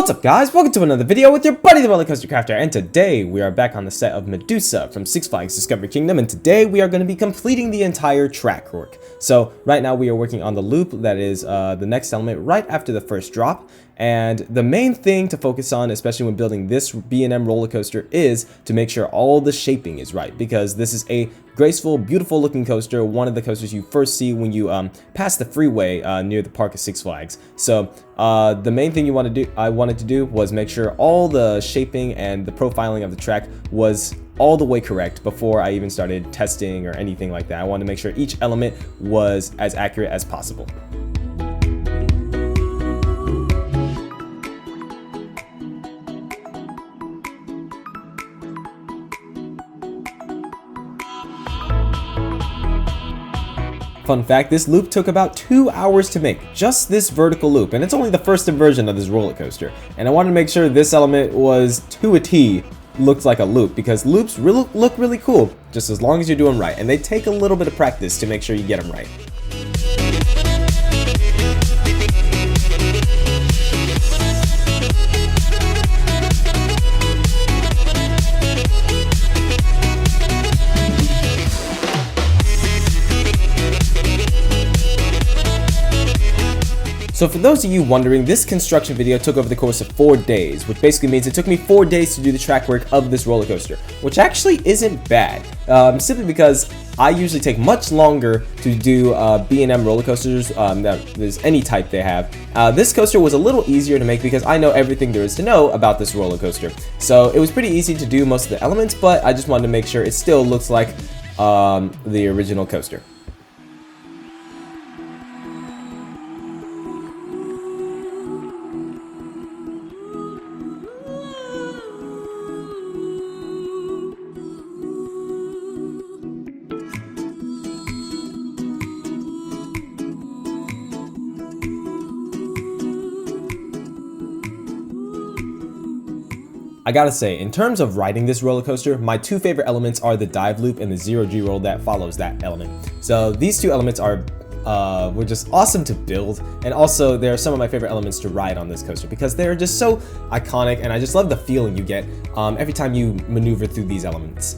What's up, guys? Welcome to another video with your buddy the Roller Coaster Crafter, and today we are back on the set of Medusa from Six Flags Discovery Kingdom, and today we are going to be completing the entire Trackwork. So right now we are working on the loop that is the next element right after the first drop, and the main thing to focus on, especially when building this B&M roller coaster, is to make sure all the shaping is right, because this is a graceful, beautiful looking coaster, one of the coasters you first see when you pass the freeway near the park of Six Flags. So the main thing I wanted to do was make sure all the shaping and the profiling of the track was all the way correct before I even started testing or anything like that. I wanted to make sure each element was as accurate as possible. Fun fact, this loop took about 2 hours to make, just this vertical loop, and it's only the first version of this roller coaster. And I wanted to make sure this element was, to a T, looked like a loop, because loops look really cool, just as long as you're doing right, and they take a little bit of practice to make sure you get them right. So for those of you wondering, this construction video took over the course of 4 days, which basically means it took me 4 days to do the track work of this roller coaster, which actually isn't bad, simply because I usually take much longer to do B&M roller coasters than there's any type they have. This coaster was a little easier to make because I know everything there is to know about this roller coaster. So it was pretty easy to do most of the elements, but I just wanted to make sure it still looks like the original coaster. I gotta say, in terms of riding this roller coaster, my two favorite elements are the dive loop and the zero-G roll that follows that element. So these two elements are were just awesome to build, and also they're some of my favorite elements to ride on this coaster because they're just so iconic, and I just love the feeling you get every time you maneuver through these elements.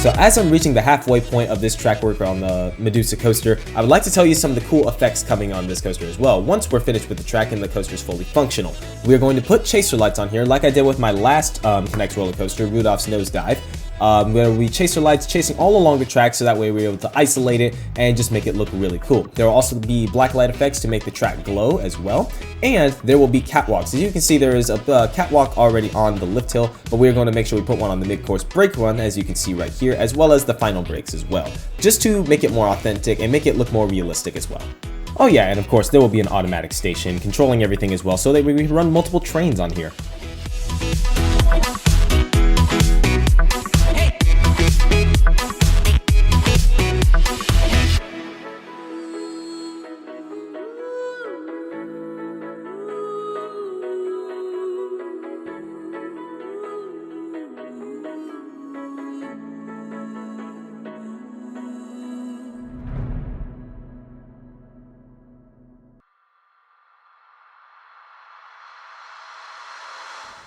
So as I'm reaching the halfway point of this track work on the Medusa coaster, I would like to tell you some of the cool effects coming on this coaster as well. Once we're finished with the track and the coaster is fully functional, we are going to put chaser lights on here like I did with my last NEX roller coaster, Rudolph's Nosedive. Where we chaser lights chasing all along the track, so that way we're able to isolate it and just make it look really cool. There will also be black light effects to make the track glow as well, and there will be catwalks. As you can see, there is a catwalk already on the lift hill, but we're going to make sure we put one on the mid-course brake run, as you can see right here, as well as the final brakes as well, just to make it more authentic and make it look more realistic as well. Oh yeah, and of course there will be an automatic station controlling everything as well, so that we can run multiple trains on here.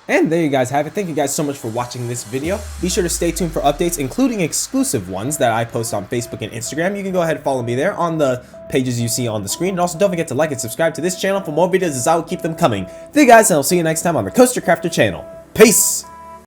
And there you guys have it. Thank you guys so much for watching this video. Be sure to stay tuned for updates, including exclusive ones that I post on Facebook and Instagram. You can go ahead and follow me there on the pages you see on the screen. And also don't forget to like and subscribe to this channel for more videos, as I will keep them coming. Thank you guys, and I'll see you next time on the Coaster Crafter channel. Peace!